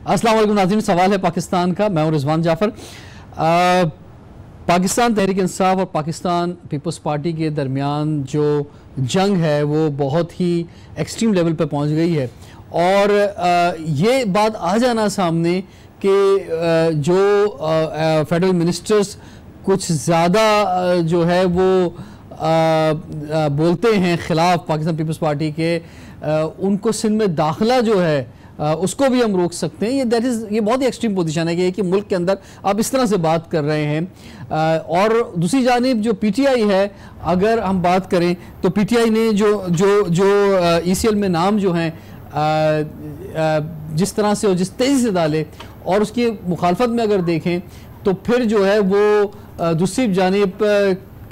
अस्सलाम वालेकुम नाज़रीन, सवाल है पाकिस्तान का। मैं हूं रिजवान जाफर। पाकिस्तान तहरीक इंसाफ और पाकिस्तान पीपल्स पार्टी के दरमियान जो जंग है वो बहुत ही एक्सट्रीम लेवल पर पहुंच गई है और ये बात आ जाना सामने कि जो फेडरल मिनिस्टर्स कुछ ज़्यादा जो है वो बोलते हैं ख़िलाफ़ पाकिस्तान पीपल्स पार्टी के, उनको सिंध में दाखिला जो है उसको भी हम रोक सकते हैं। ये बहुत ही एक्सट्रीम पोजीशन है कि मुल्क के अंदर आप इस तरह से बात कर रहे हैं। और दूसरी जानिब जो पीटीआई है, अगर हम बात करें तो पीटीआई ने जो ईसीएल में नाम जो हैं जिस तरह से और जिस तेज़ी से डाले और उसकी मुखालफत में अगर देखें तो फिर जो है वो दूसरी जानिब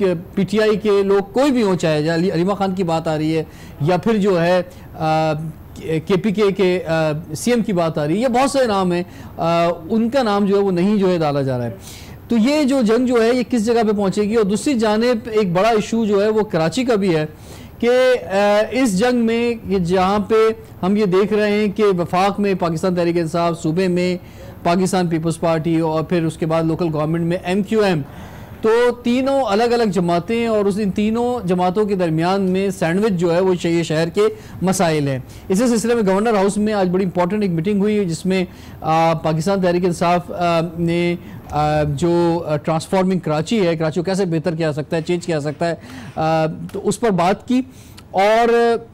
पीटीआई के लोग कोई भी हो, चाहे अलीमा खान की बात आ रही है या फिर जो है केपीके के सीएम की बात आ रही है, ये बहुत सारे नाम हैं, उनका नाम जो है वो नहीं जो है डाला जा रहा है। तो ये जो जंग जो है ये किस जगह पे पहुंचेगी। और दूसरी जानिब एक बड़ा इशू जो है वो कराची का भी है कि इस जंग में जहाँ पे हम ये देख रहे हैं कि वफाक में पाकिस्तान तहरीक इंसाफ, सूबे में पाकिस्तान पीपल्स पार्टी और फिर उसके बाद लोकल गवर्नमेंट में एमक्यूएम, तो तीनों अलग अलग जमातें और उस इन तीनों जमातों के दरमियान में सैंडविच जो है वो ये शहर के मसाइल हैं। इसी सिलसिले में गवर्नर हाउस में आज बड़ी इंपॉर्टेंट एक मीटिंग हुई जिसमें पाकिस्तान तहरीक इंसाफ ने जो ट्रांसफॉर्मिंग कराची है, कराची को कैसे बेहतर किया जा सकता है, चेंज किया जा सकता है, तो उस पर बात की। और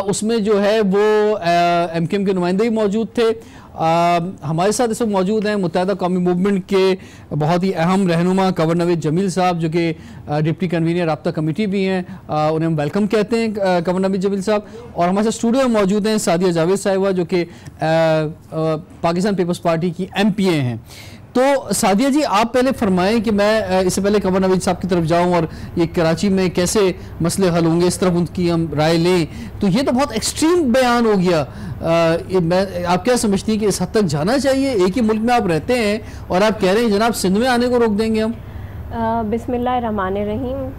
उसमें जो है वो एमकेएम के नुमाइंदे भी मौजूद थे। हमारे साथ इस वक्त मौजूद हैं मुत्तहिदा कौमी मूवमेंट के बहुत ही अहम रहनुमा कंवर नवीद जमील साहब, जो कि डिप्टी कन्वीनर राब्ता कमेटी भी हैं। उन्हें हम वेलकम कहते हैं, कंवर नवीद जमील साहब। और हमारे साथ स्टूडियो में मौजूद हैं सादिया जावेद साहिबा, जो कि पाकिस्तान पीपल्स पार्टी की एमपीए हैं। तो सादिया जी, आप पहले फरमाएं कि मैं इससे पहले कंवर नवीद साहब की तरफ जाऊं और ये कराची में कैसे मसले हल होंगे इस तरफ उनकी हम राय लें। तो ये तो बहुत एक्सट्रीम बयान हो गया। आप क्या समझती हैं कि इस हद तक जाना चाहिए? एक ही मुल्क में आप रहते हैं और आप कह रहे हैं जनाब सिंध में आने को रोक देंगे हम। बिस्मिल्लाहिर्रहमानिर्रहीम।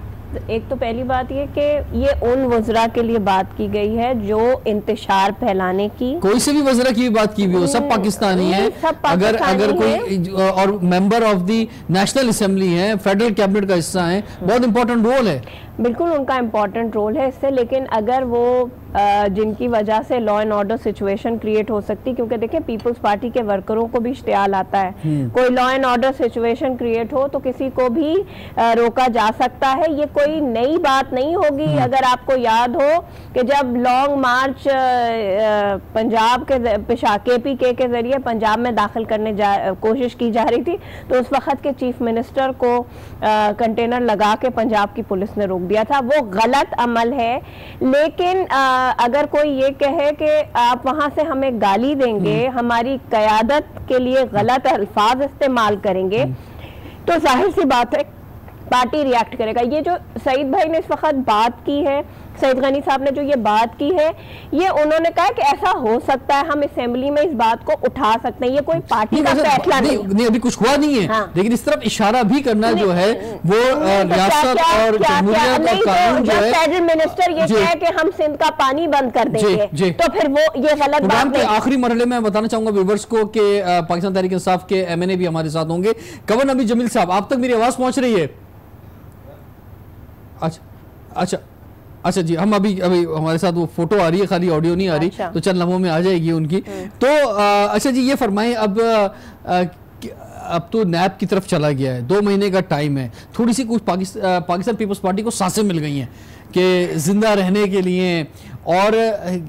एक तो पहली बात ये कि ये उन वज़रा के लिए बात की गई है जो इंतशार फैलाने की, कोई से भी वज़रा की बात की भी हो, सब पाकिस्तानी हैं। अगर कोई और member of the national assembly हैं, फेडरल कैबिनेट का हिस्सा हैं, बहुत इंपॉर्टेंट रोल है। बिल्कुल उनका इम्पोर्टेंट रोल है इससे, लेकिन अगर वो जिनकी वजह से law and order situation create हो सकती, क्योंकि देखिए पीपल्स पार्टी के वर्करों को भी इश्तियाल आता है, कोई law and order situation create हो तो किसी को भी रोका जा सकता है। ये कोई नई बात नहीं होगी। अगर आपको याद हो कि जब लॉन्ग मार्च पंजाब के केपीके के जरिए पंजाब में दाखिल करने कोशिश की जा रही थी, तो उस वक्त के चीफ मिनिस्टर को कंटेनर लगा के पंजाब की पुलिस ने रोक दिया था। वो गलत अमल है। लेकिन अगर कोई ये कहे कि आप वहां से हमें गाली देंगे, हमारी क़यादत के लिए गलत अल्फाज इस्तेमाल करेंगे, तो जाहिर सी बात है पार्टी रिएक्ट करेगा। ये जो सईद भाई ने इस वक्त बात की है, सईद गनी साहब ने जो ये बात की है, ये उन्होंने कहा कि ऐसा हो सकता है, हम असेंबली में इस बात को उठा सकते हैं। ये कोई पार्टी का फैसला नहीं, अभी कुछ हुआ नहीं है। हाँ। लेकिन इस तरफ इशारा भी करना जो है वो रियासत और जमहूरियत और कानून जो है, फेडरल मिनिस्टर ये कहे कि हम सिंध का पानी बंद कर देंगे, तो फिर वो ये गलत बात है। आखिरी मरहले में बताना चाहूंगा व्यूअर्स को कि पाकिस्तान तहरीक इंसाफ के एमएनए भी हमारे साथ होंगे। कंवर नवीद जमील साहब, आप तक मेरी आवाज पहुंच रही है? अच्छा जी, हम अभी हमारे साथ वो फोटो आ रही है, खाली ऑडियो नहीं आ रही। अच्छा। तो चंद लम्हों में आ जाएगी उनकी। तो अच्छा जी, ये फरमाएं, अब तो नैब की तरफ चला गया है, 2 महीने का टाइम है, थोड़ी सी कुछ पाकिस्तान पीपल्स पार्टी को सांसें मिल गई हैं कि जिंदा रहने के लिए। और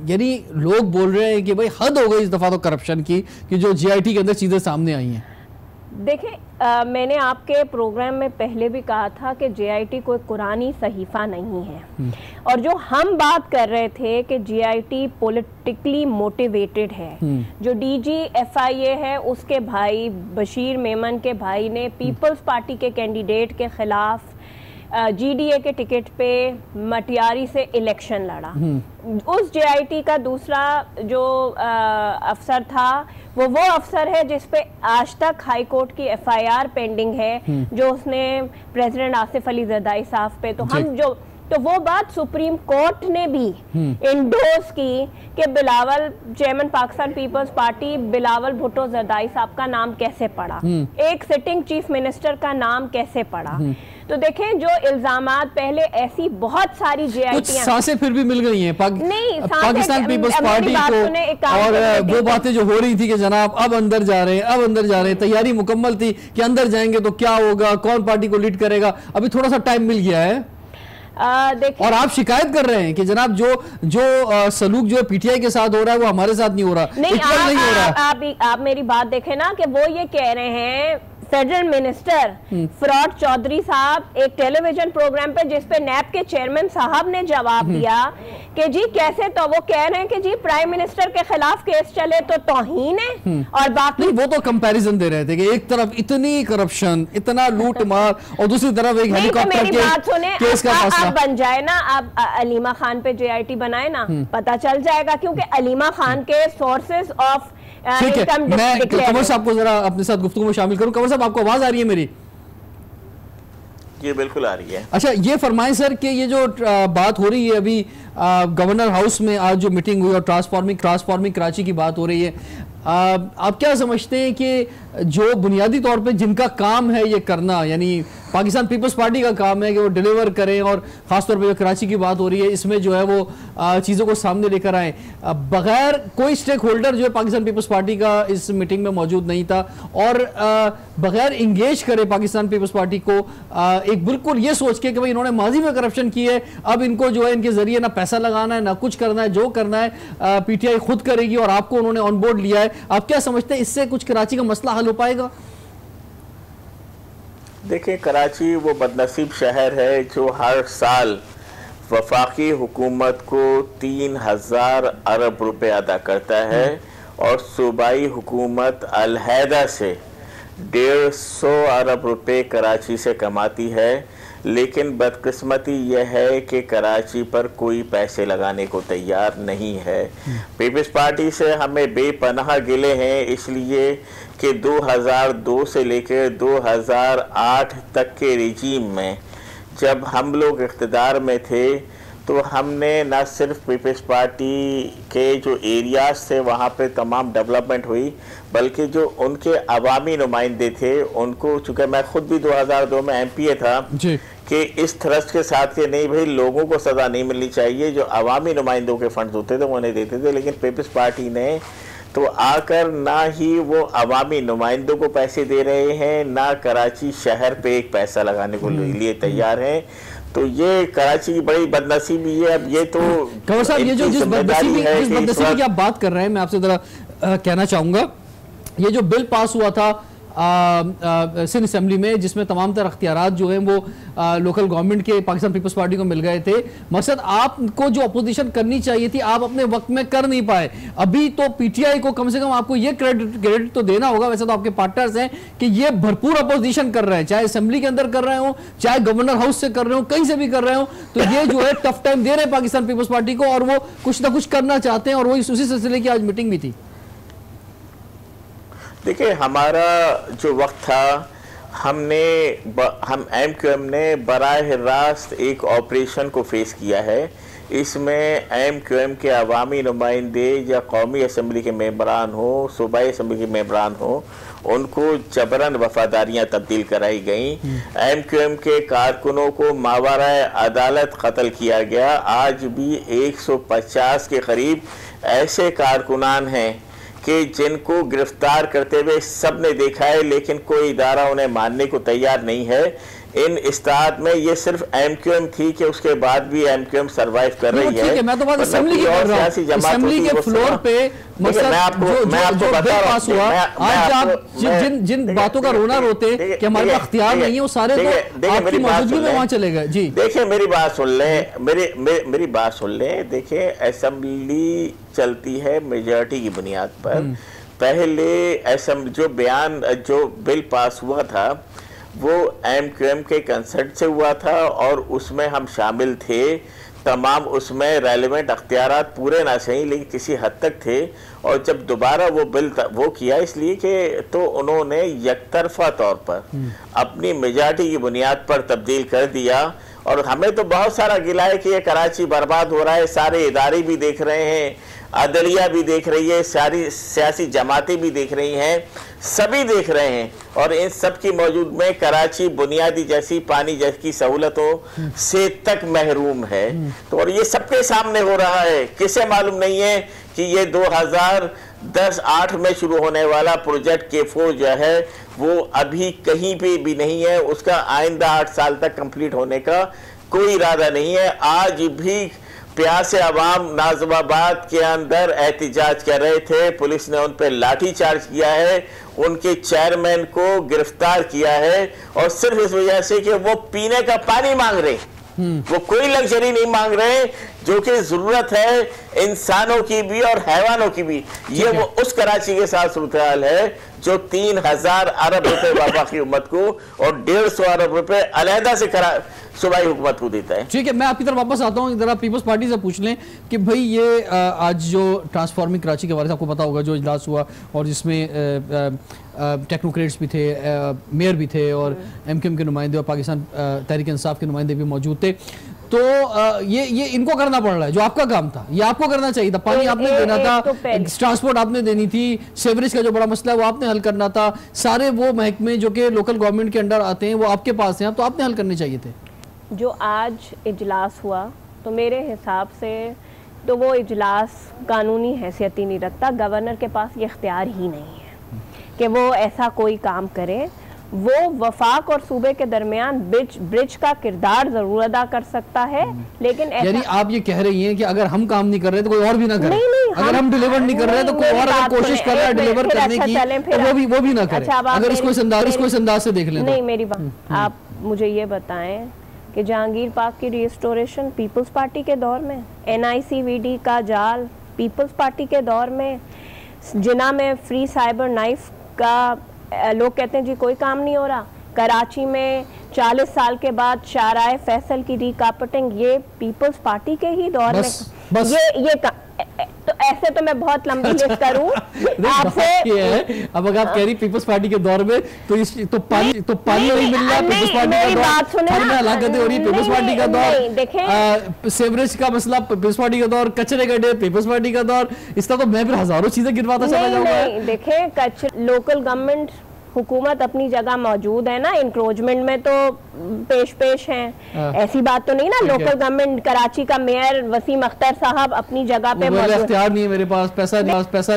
यानी लोग बोल रहे हैं कि भाई हद हो गई इस दफा तो करप्शन की, कि जो जीआईटी के अंदर चीजें सामने आई हैं। देखिए, मैंने आपके प्रोग्राम में पहले भी कहा था कि जेआईटी कोई कुरानी सहीफा नहीं है। और जो हम बात कर रहे थे कि जेआईटी पॉलिटिकली मोटिवेटेड है, जो डीजी एफआईए है उसके भाई बशीर मेमन के भाई ने पीपल्स पार्टी के कैंडिडेट के खिलाफ जीडीए के टिकट पे मटियारी से इलेक्शन लड़ा। उस जेआईटी का दूसरा जो अफसर था वो अफसर है जिस पे आज तक हाई कोर्ट की एफआईआर पेंडिंग है, जो उसने प्रेसिडेंट आसिफ अली जरदारी साहब पे। तो हम जो तो वो बात सुप्रीम कोर्ट ने भी इंडोर्स की कि बिलावल, चेयरमैन पाकिस्तान पीपल्स पार्टी बिलावल भुट्टो जरदारी साहब का नाम कैसे पड़ा, एक सिटिंग चीफ मिनिस्टर का नाम कैसे पड़ा। तो देखें जो इल्जामात पहले ऐसी बहुत सारी जेआईटियां, सांसें फिर भी मिल गई हैं पाकिस्तान पीपल्स पार्टी को, और वो बातें जो हो रही थी कि जनाब अब अंदर जा रहे हैं, अब अंदर जा रहे हैं, तैयारी मुकम्मल थी कि अंदर जाएंगे तो क्या होगा, कौन पार्टी को लीड करेगा, अभी थोड़ा सा टाइम मिल गया है। और आप शिकायत कर रहे हैं कि जनाब जो सलूक जो पीटीआई के साथ हो रहा है वो हमारे साथ नहीं हो रहा, नहीं हो रहा। आप मेरी बात देखें ना कि वो ये कह रहे हैं, फेडरल मिनिस्टर फरौद चौधरी साहब एक टेलीविजन प्रोग्राम पे जिसपे नैब के चेयरमैन साहब ने जवाब दिया कि जी कैसे, तो वो कह रहे हैं कि जी प्राइम मिनिस्टर के खिलाफ केस चले तो तौहीन है, और बाकी वो तो कंपैरिजन दे रहे थे कि एक तरफ इतनी करप्शन, इतना लूट मार, और दूसरी तरफ एक हेलीकॉप्टर केस का फैसला बन जाए ना। आप अलीमा खान पे जेआईटी बनाए ना, पता चल जाएगा, क्योंकि अलीमा खान के सोर्सेज ऑफ ठीक है। मैं कमर साहब को जरा अपने साथ गुफ्तगू में शामिल करूं। कमर साहब, आपको आवाज आ रही है मेरी? ये बिल्कुल आ रही है। अच्छा, ये फरमाएं सर कि ये जो बात हो रही है अभी गवर्नर हाउस में आज जो मीटिंग हुई और ट्रांसफॉर्मिंग कराची की बात हो रही है, आप क्या समझते हैं कि जो बुनियादी तौर पे जिनका काम है ये करना, यानी पाकिस्तान पीपल्स पार्टी का काम है कि वो डिलीवर करें, और ख़ासतौर पे जो कराची की बात हो रही है इसमें जो है वो चीज़ों को सामने लेकर आए, बगैर कोई स्टेक होल्डर जो है पाकिस्तान पीपल्स पार्टी का इस मीटिंग में मौजूद नहीं था, और बगैर इंगेज करे पाकिस्तान पीपल्स पार्टी को एक बिल्कुल ये सोच के कि भाई इन्होंने माजी में करप्शन की है, अब इनको जो है इनके जरिए ना पैसा लगाना है ना कुछ करना है, जो करना है पीटीआई खुद करेगी, और आपको उन्होंने ऑन बोर्ड लिया है। आप क्या समझते हैं इससे कुछ कराची का मसला हल हो पाएगा? देखिए, कराची वो बदनसीब शहर है जो हर साल वफाकी हुकूमत को 3000 अरब रुपए अदा करता है, और सूबाई हुकूमत अलहदा से 150 अरब रुपए कराची से कमाती है। लेकिन बदकिस्मती यह है कि कराची पर कोई पैसे लगाने को तैयार नहीं है। पीपल्स पार्टी से हमें बेपनाह गिले हैं, इसलिए कि 2002 से लेकर 2008 तक के रिजीम में जब हम लोग इख्तिदार में थे तो हमने न सिर्फ पीपल्स पार्टी के जो एरियाज थे वहाँ पे तमाम डेवलपमेंट हुई, बल्कि जो उनके अवामी नुमाइंदे थे उनको, चूँकि मैं खुद भी 2002 में एमपीए था, कि इस थ्रस्ट के साथ कि नहीं भाई लोगों को सज़ा नहीं मिलनी चाहिए, जो अवामी नुमाइंदों के फंड्स होते थे वो उन्हें देते थे। लेकिन पीपल्स पार्टी ने तो आकर ना ही वो अवामी नुमाइंदों को पैसे दे रहे हैं, ना कराची शहर पे एक पैसा लगाने को लिए तैयार हैं। तो ये कराची की बड़ी बदनसीबी है। अब ये तो कंवर साहब, ये जो जिस बदनसीबी की आप बात कर रहे हैं, मैं आपसे जरा कहना चाहूँगा, ये जो बिल पास हुआ था सिंध असेंबली में, जिसमें तमाम तरह अख्तियारात जो हैं वो लोकल गवर्नमेंट के पाकिस्तान पीपल्स पार्टी को मिल गए थे, मकसद आपको जो अपोजिशन करनी चाहिए थी आप अपने वक्त में कर नहीं पाए। अभी तो पीटीआई को कम से कम आपको ये क्रेडिट तो देना होगा, वैसे तो आपके पार्टनर्स हैं, कि ये भरपूर अपोजिशन कर रहे हैं, चाहे असेंबली के अंदर कर रहे हो, चाहे गवर्नर हाउस से कर रहे हो, कहीं से भी कर रहे हो, तो ये जो है टफ टाइम दे रहे हैं पाकिस्तान पीपल्स पार्टी को, और वो कुछ ना कुछ करना चाहते हैं, और वही उसी सिलसिले की आज मीटिंग भी थी। देखिए, हमारा जो वक्त था, हम एमक्यूएम ने बराह रास्त एक ऑपरेशन को फेस किया है। इसमें एमक्यूएम के अवामी नुमाइंदे या कौमी असम्बली के मेंबरान हो, सूबाई असम्बली के मेंबरान हो, उनको जबरन वफादारियां तब्दील कराई गई। एमक्यूएम के कारकुनों को मावराए अदालत कत्ल किया गया। आज भी 150 के करीब ऐसे कारकुनान हैं कि जिनको गिरफ्तार करते हुए सब ने देखा है, लेकिन कोई इदारा उन्हें मानने को तैयार नहीं है। इन इस्ताद में ये सिर्फ एमक्यूएम थी कि उसके बाद भी एमक्यूएम सरवाइव कर रही है। मैं तो बात असेंबली की कर रहा हूं, असेंबली के फ्लोर पे मैं आपको बता रहा हूं, आज आप जिन बातों का रोना रोते कि हमारे पास अख्तियार नहीं है, वो सारे तो आपकी मौजूदगी में वहां चले गए। जी देखिए, मेरी बात सुन लें, मेरी बात सुन लें। देखिए, असेंबली चलती है मेजॉरिटी की बुनियाद पर। पहले जो बिल पास हुआ था वो एमक्यूएम के कंसर्ट से हुआ था, और उसमें हम शामिल थे तमाम। उसमें रेलेवेंट अख्तियारात पूरे ना सही लेकिन किसी हद तक थे। और जब दोबारा वो बिल वो किया, इसलिए कि तो उन्होंने यकतरफा तौर पर अपनी मेजॉरिटी की बुनियाद पर तब्दील कर दिया, और हमें तो बहुत सारा गिला है कि ये कराची बर्बाद हो रहा है, सारे इदारे भी देख रहे हैं, अदलिया भी देख रही है, सारी सियासी जमातें भी देख रही हैं, सभी देख रहे हैं, और इन सब की मौजूद में कराची बुनियादी जैसी पानी जैसी सहूलतों से तक महरूम है। तो और ये सबके सामने हो रहा है, किसे मालूम नहीं है कि ये 2010-8 में शुरू होने वाला प्रोजेक्ट K4 जो है वो अभी कहीं पे भी नहीं है, उसका आइंदा 8 साल तक कंप्लीट होने का कोई इरादा नहीं है। आज भी प्यासे अवाम नाज़िमाबाद के अंदर एहतिजाज कर रहे थे, पुलिस ने उन पर लाठी चार्ज किया है, उनके चेयरमैन को गिरफ्तार किया है, और सिर्फ इस वजह से कि वो पीने का पानी मांग रहे, वो कोई लग्जरी नहीं मांग रहे जो कि जरूरत है इंसानों की भी और हैवानों की भी। ये वो उस कराची के साथ सूरत हाल है जो 3000 अरब रुपए वफाकी हुकूमत को और 150 अरब रुपए अलहदा से सूबाई हुकूमत को देता है। ठीक है, मैं आपकी तरफ वापस आता हूँ। जरा पीपल्स पार्टी से पूछ लें कि भाई ये आज जो ट्रांसफॉर्मिंग कराची के बारे में आपको पता होगा जो इजलास हुआ और जिसमें टेक्नोक्रेट्स भी थे, मेयर भी थे और MKM के नुमाइंदे और पाकिस्तान तहरीक इंसाफ के नुमाइंदे भी मौजूद थे, तो ये इनको करना पड़ रहा है जो आपका काम था, ये आपको करना चाहिए था। पानी आपने देना था, ट्रांसपोर्ट आपने देनी थी, सेवरेज का जो बड़ा मसला है वो आपने हल करना था, सारे वो महकमे जो कि लोकल गवर्नमेंट के अंडर आते हैं वो आपके पास हैं, तो आपने हल करने चाहिए थे। जो आज इजलास हुआ तो मेरे हिसाब से तो वो इजलास कानूनी हैसियत ही नहीं रखता, गवर्नर के पास ये इख्तियार ही नहीं है कि वो ऐसा कोई काम करे। वो वफाक और सूबे के दरमियान ब्रिज का किरदार जरूर अदा कर सकता है, लेकिन यानी आप ये कह रही हैं कि अगर हम काम नहीं कर रहे तो कोई और भी ना करे। नहीं, अगर हम डिलीवर नहीं कर रहे तो कोई और अगर कोशिश कर रहा है डिलीवर करने की तो वो भी ना करे। अगर इसको इस अंदाज से देख लें। नहीं, मेरी बात आप मुझे ये बताएं कि जहांगीर पार्क की रिस्टोरेशन पीपल्स पार्टी के दौर में, NICVD का जाल पीपल्स पार्टी के दौर में, जिना में फ्री साइबर नाइफ का लोग कहते हैं जी कोई काम नहीं हो रहा, कराची में 40 साल के बाद शाहराए फैसल की रिकार्पेटिंग ये पीपल्स पार्टी के ही दौर में ये तो ऐसे तो मैं बहुत लंबी लिस्ट करूं आपसे। अब अगर आप कह रही पीपल्स पार्टी के दौर में तो पानी नहीं मिल रहा, पीपल्स पार्टी का दौर में हलाकतें हो रही, पीपल्स पार्टी का दौर, सेवरेज का मसला पीपल्स पार्टी का दौर, कचरे गड्ढे पीपल्स पार्टी का दौर, इस तरह तो मैं फिर हजारों चीजें गिरवाता चला जाऊंगा। देखें लोकल गवर्नमेंट हुकूमत अपनी जगह मौजूद है ना, इंक्रोचमेंट में तो पेश हैं, ऐसी बात तो नहीं ना। लोकल गवर्नमेंट कराची का मेयर वसीम अख्तर साहब अपनी जगह पे मौजूद। इख्तियार नहीं है मेरे पास, पैसा नहीं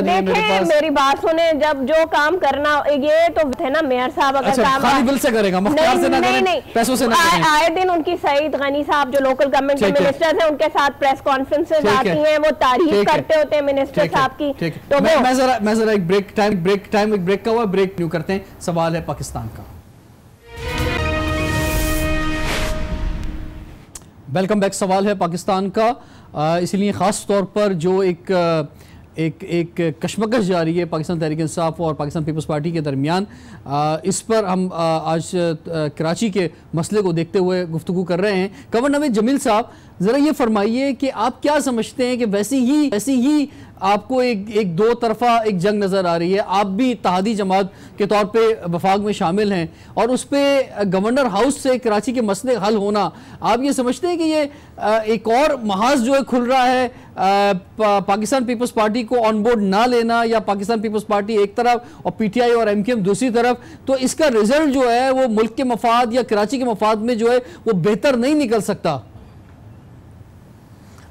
है मेरे पास। मेरी बात सुने, जब जो काम करना ये तो है ना मेयर साहब अगर काम खाली बिल से करेगा, मुख्तार से ना करें, पैसों से ना करें। आए दिन उनकी सईद गनी साहब जो लोकल गवर्नमेंट के मिनिस्टर हैं उनके साथ प्रेस कॉन्फ्रेंसेस आती हैं, वो तारीफ करते होते हैं मिनिस्टर साहब की। तो मैं जरा एक ब्रेक का हुआ ब्रेक न्यू करते हैं। सवाल है पाकिस्तान का। Welcome back. सवाल है पाकिस्तान का, इसलिए ख़ास तौर पर जो एक कशमकश जारी है पाकिस्तान तहरीक इंसाफ और पाकिस्तान पीपल्स पार्टी के दरमियान, इस पर हम आज कराची के मसले को देखते हुए गुफ्तगू कर रहे हैं। कंवर नवीद जमील साहब, ज़रा ये फरमाइए कि आप क्या समझते हैं कि वैसी ही आपको एक दो तरफा एक जंग नज़र आ रही है, आप भी इत्तेहादी जमात के तौर पे वफाक में शामिल हैं और उस पर गवर्नर हाउस से कराची के मसले हल होना, आप ये समझते हैं कि ये एक और महाज जो है खुल रहा है पाकिस्तान पीपल्स पार्टी को ऑन बोर्ड ना लेना, या पाकिस्तान पीपल्स पार्टी एक तरफ और PTI और MKM दूसरी तरफ, तो इसका रिजल्ट जो है वो मुल्क के मफाद या कराची के मफाद में जो है वो बेहतर नहीं निकल सकता?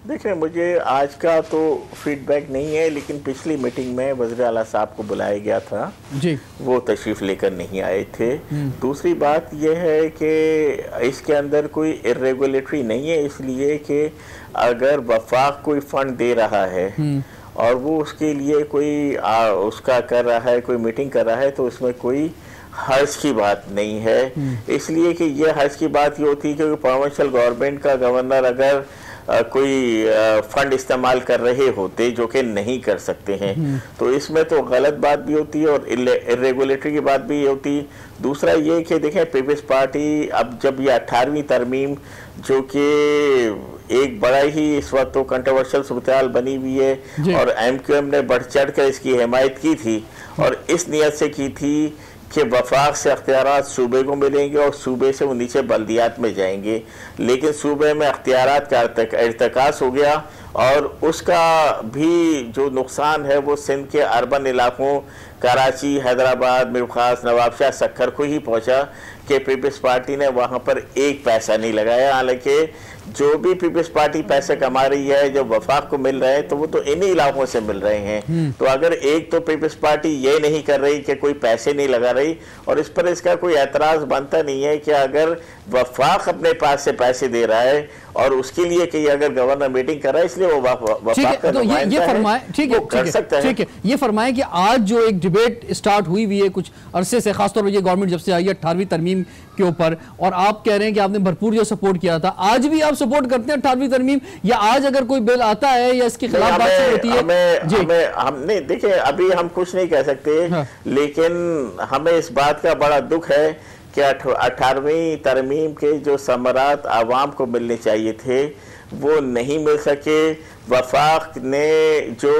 देखिए, मुझे आज का तो फीडबैक नहीं है, लेकिन पिछली मीटिंग में वज़ीर आला साहब को बुलाया गया था जी, वो तशरीफ़ लेकर नहीं आए थे। दूसरी बात यह है कि इसके अंदर कोई इर्रेगुलेटरी नहीं है, इसलिए कि अगर वफाक कोई फंड दे रहा है और वो उसके लिए कोई उसका कर रहा है, कोई मीटिंग कर रहा है, तो उसमें कोई हर्ज की बात नहीं है। इसलिए कि ये हर्ज की बात ये होती है कि प्रोविंशियल गवर्नमेंट का गवर्नर अगर कोई फंड इस्तेमाल कर रहे होते जो कि नहीं कर सकते हैं, तो इसमें तो गलत बात भी होती है और इर्रेगुलेटरी की बात भी होती। दूसरा ये कि देखें, पीपल्स पार्टी अब जब ये 18वीं तरमीम जो कि एक बड़ा ही इस वक्त तो कंट्रोवर्शियल सूरत बनी हुई है और MQM ने बढ़ चढ़ कर इसकी हिमायत की थी और इस नियत से की थी कि वफाक से अख्तियारात सूबे को मिलेंगे और सूबे से वो नीचे बल्दियात में जाएंगे, लेकिन सूबे में अख्तियारात का इर्तिकास हो गया और उसका भी जो नुकसान है वो सिंध के अर्बन इलाकों कराची, हैदराबाद, मीरखास, नवाबशाह, सक्खर को ही पहुंचा कि पीपल्स पार्टी ने वहां पर एक पैसा नहीं लगाया। हालांकि जो भी पीपल्स पार्टी पैसे कमा रही है, जो वफाक को मिल रहे हैं, तो वो तो इन्हीं इलाकों से मिल रहे हैं। तो अगर एक तो पीपल्स पार्टी ये नहीं कर रही कि कोई पैसे नहीं लगा रही, और इस पर इसका कोई एतराज़ बनता नहीं है कि अगर वफाक अपने पास से पैसे दे रहा है और उसके लिए कि अगर गवर्नर मीटिंग कर रहा है इसलिए वो वफाक का नुमाइंदा है, ठीक है, कर सकता है। ठीक है, ये फरमाएं कि आज जो एक डिबेट स्टार्ट हुई हुई है कुछ अरसे से, खासतौर पर ये गवर्नमेंट जब से आई है 18वीं तरमीम के ऊपर, और आप कह रहे हैं कि आपने भरपूर जो सपोर्ट किया था, आज भी आप सपोर्ट करते हैं 18वीं तरमीम, या आज अगर कोई बिल आता है या इसके खिलाफ बात होती है? हमने देखिए अभी हम कुछ नहीं कह सकते, हाँ। लेकिन हमें इस बात का बड़ा दुख है कि 18वीं तरमीम के जो समरात आवाम को मिलने चाहिए थे वो नहीं मिल सके। वफाक ने जो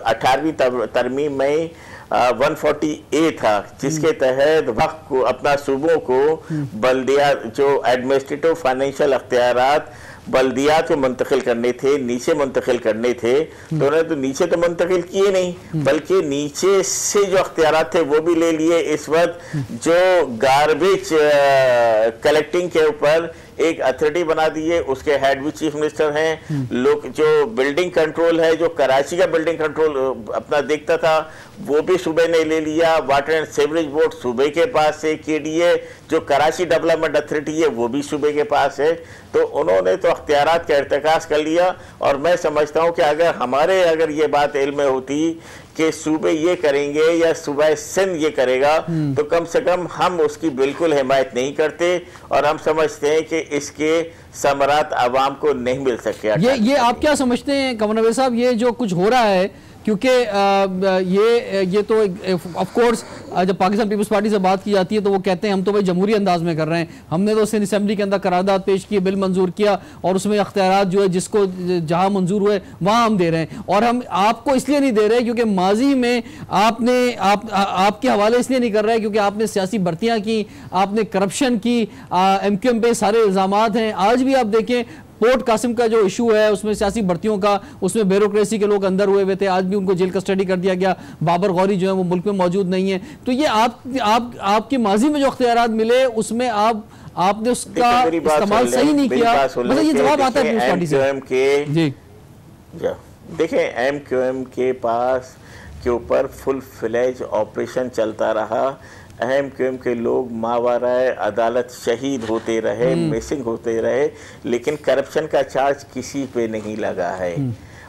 18वीं तरमीम में 140A था, जिसके तहत वक्त को अपना सूबों को बल्दिया जो एडमिनिस्ट्रेटिव फाइनेंशियल अख्तियारात बल्दियात को मुंतकिल करने थे, नीचे मुंतकिल करने थे, तो उन्होंने तो नीचे तो मुंतकिल किए नहीं, बल्कि नीचे से जो अख्तियारात थे वो भी ले लिए। इस वक्त जो गार्बेज कलेक्टिंग के ऊपर एक अथॉरिटी बना दी है, उसके हेड भी चीफ मिनिस्टर हैं। लोग जो बिल्डिंग कंट्रोल है, जो कराची का बिल्डिंग कंट्रोल अपना देखता था, वो भी सूबे ने ले लिया। वाटर एंड सीवरेज बोर्ड सूबे के पास है, KDA जो कराची डेवलपमेंट अथॉरिटी है वो भी सूबे के पास है। तो उन्होंने तो अख्तियारात का इर्तिकास कर लिया, और मैं समझता हूँ कि अगर ये बात इल्म में होती कि सूबे ये करेंगे या सूबा सिंध ये करेगा, तो कम से कम हम उसकी बिल्कुल हिमायत नहीं करते, और हम समझते हैं कि इसके समरात आवाम को नहीं मिल सके। ये आप क्या समझते हैं कमर साहब, ये जो कुछ हो रहा है, क्योंकि ये तो ऑफ कोर्स जब पाकिस्तान पीपल्स पार्टी से बात की जाती है तो वो कहते हैं हम तो भाई जमहूरी अंदाज में कर रहे हैं, हमने तो सिंध असेंबली के अंदर करारदाद पेश की, बिल मंजूर किया, और उसमें अख्तियारात जो है जिसको जहां मंजूर हुए वहां हम दे रहे हैं, और हम आपको इसलिए नहीं दे रहे क्योंकि माजी में आपके हवाले इसलिए नहीं कर रहे क्योंकि आपने सियासी भर्तियां की, आपने करप्शन की, MQM पे सारे इल्जामात हैं। आज भी आप देखें पोर्ट कासिम का जो इशू है उसमें सियासी भर्तियों का, उसमें ब्यूरोक्रेसी के लोग अंदर हुए थे, आज भी उनको जेल कस्टडी कर दिया गया। बाबर गौरी जो है वो मुल्क में मौजूद नहीं है। तो ये आपके माजी में जो अख्तियारात मिले उसमें आपने उसका इस्तेमाल सही नहीं किया, मतलब ये जवाब आता है पीपल्स पार्टी से। जी देखें, MQM के पास के ऊपर फुल फ्लेज ऑपरेशन चलता रहा। MQM के लोग मावराए अदालत शहीद होते रहे, मिसिंग होते रहे, लेकिन करप्शन का चार्ज किसी पे नहीं लगा है।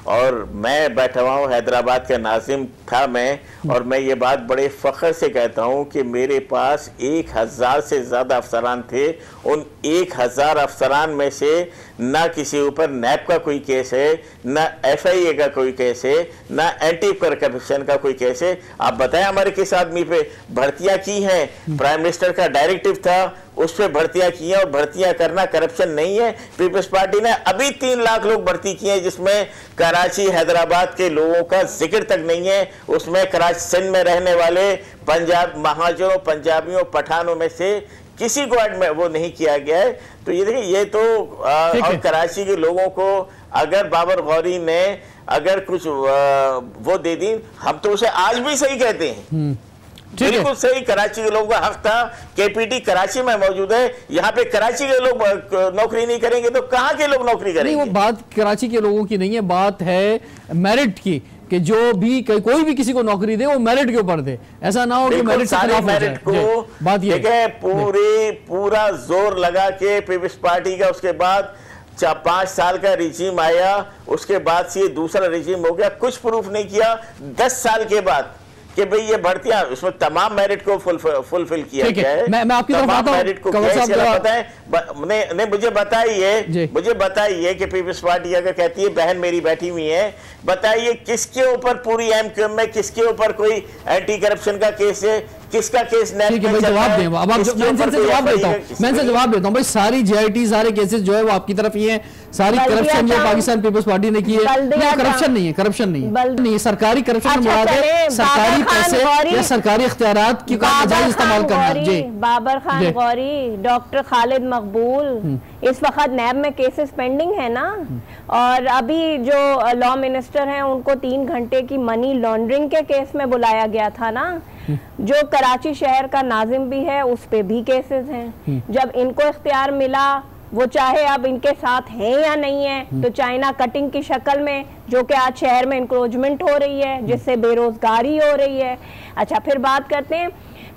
और मैं बैठा हुआ हूँ, हैदराबाद का नाजिम था मैं, और मैं ये बात बड़े फ़ख्र से कहता हूँ कि मेरे पास 1000 से ज़्यादा अफसरान थे। उन 1000 अफसरान में से ना किसी ऊपर नैब का कोई केस है, ना FIA का कोई केस है, ना एंटी करप्शन का कोई केस है। आप बताएं हमारे किस आदमी पे भर्तियां की हैं? प्राइम मिनिस्टर का डायरेक्टिव था, उस पर भर्तियां की हैं, और भर्तियां करना करप्शन नहीं है। पीपल्स पार्टी ने अभी 3 लाख लोग भर्ती किए हैं, जिसमें कराची हैदराबाद के लोगों का जिक्र तक नहीं है। उसमें कराची सिंध में रहने वाले पंजाब महाजरों, पंजाबियों, पठानों में से किसी को ऐड में वो नहीं किया गया है। तो ये देखिए, ये तो और कराची के लोगों को अगर बाबर गौरी ने अगर कुछ वो दे दी, हम तो उसे आज भी सही कहते हैं, बिल्कुल सही। कराची के लोगों का हक था। KPT कराची में मौजूद है, यहाँ पे कराची के लोग नौकरी नहीं करेंगे तो कहाँ के लोग नौकरी करेंगे? नहीं, वो बात कराची के लोगों की नहीं है, बात है मेरिट की, कि जो भी कोई भी किसी को नौकरी दे वो मेरिट के ऊपर दे, ऐसा ना हो कि मेरिट से खिलाफ मेरिट को बात ये पूरा जोर लगा के पीपल्स पार्टी का उसके बाद 5 साल का रिजीम आया, उसके बाद से ये दूसरा रिजीम हो गया, कुछ प्रूफ नहीं किया। 10 साल के बाद कि भाई ये भर्तियां, उसमें तमाम मेरिट को फुलफिल किया गया है। मैं आपकी तरफ आता हूं, मेरिट को बताएं, मुझे बताइए कि पीपल्स पार्टी अगर कहती है बहन मेरी बैठी हुई है, बताइए किसके ऊपर पूरी MQM में किसके ऊपर कोई एंटी करप्शन का केस है, किसका केस ठीक है भाई, जवाब दें। अब आप मैं इनसे जवाब देता हूँ, मैं इनसे जवाब देता हूँ भाई, सारी JIT सारे केसेस जो है वो आपकी तरफ ही है, सारी करप्शन जो पाकिस्तान पीपल्स पार्टी ने की है, करप्शन नहीं है, करप्शन नहीं है, सरकारी करप्शन मुराद है सरकारी पैसे या सरकारी इख्तियारात की जायज इस्तेमाल करना। जी, बाबर खान गौरी, डॉक्टर खालिद मकबूल, इस वक्त नैब में केसेस पेंडिंग है ना, और अभी जो लॉ मिनिस्टर हैं उनको 3 घंटे की मनी लॉन्ड्रिंग के केस में बुलाया गया था ना, जो कराची शहर का नाजिम भी है उस पे भी केसेस हैं। जब इनको इख्तियार मिला, वो चाहे अब इनके साथ हैं या नहीं है, तो चाइना कटिंग की शक्ल में, जो कि आज शहर में इंक्रोचमेंट हो रही है, जिससे बेरोजगारी हो रही है। अच्छा, फिर बात करते हैं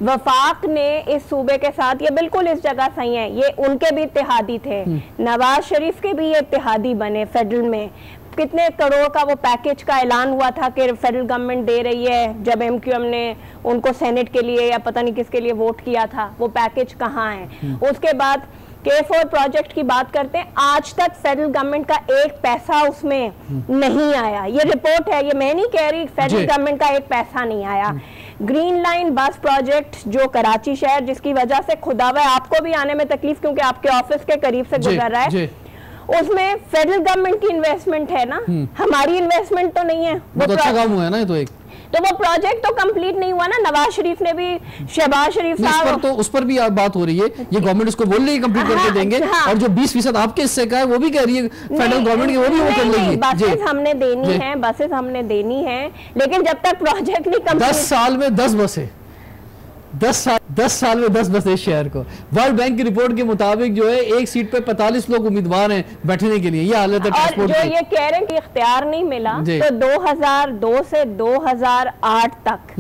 वफाक ने इस सूबे के साथ, ये बिल्कुल इस जगह सही है, ये उनके भी इत्तेहादी थे, नवाज शरीफ के भी ये इत्तेहादी बने फेडरल में। कितने करोड़ का वो पैकेज का ऐलान हुआ था कि फेडरल गवर्नमेंट दे रही है, जब MQM ने उनको सेनेट के लिए या पता नहीं किसके लिए वोट किया था, वो पैकेज कहाँ है। उसके बाद K4 प्रोजेक्ट की बात करते हैं, आज तक फेडरल गवर्नमेंट का एक पैसा उसमें नहीं आया, ये रिपोर्ट है, ये मैं नहीं कह रही, फेडरल गवर्नमेंट का एक पैसा नहीं आया। ग्रीन लाइन बस प्रोजेक्ट जो कराची शहर, जिसकी वजह से खुदावा आपको भी आने में तकलीफ क्योंकि आपके ऑफिस के करीब से गुजर रहा है, उसमें फेडरल गवर्नमेंट की इन्वेस्टमेंट है ना, हमारी इन्वेस्टमेंट तो नहीं है। वो अच्छा काम हुआ है ना, ये तो वो प्रोजेक्ट तो कंप्लीट नहीं हुआ ना। नवाज शरीफ ने भी, शहबाज शरीफ साहब, तो उस पर भी बात हो रही है, ये गवर्नमेंट उसको बोल रही है कंप्लीट करके देंगे, और जो 20% आपके हिस्से का है वो भी कह रही है फेडरल गवर्नमेंट की, वो भी वो कर लेगी। बसेस हमने देनी है, बसेस हमने देनी है, लेकिन जब तक प्रोजेक्ट नहीं कंप्लीट। 10 साल में 10 बसें, 10 साल में 10 बसें शहर को। वर्ल्ड बैंक की रिपोर्ट के मुताबिक जो है एक सीट पे 45 लोग उम्मीदवार हैं बैठने के लिए, ये हालत है ट्रांसपोर्ट की। जो ये कह रहे हैं कि इख्तियार नहीं मिला, तो 2002 से 2008 तक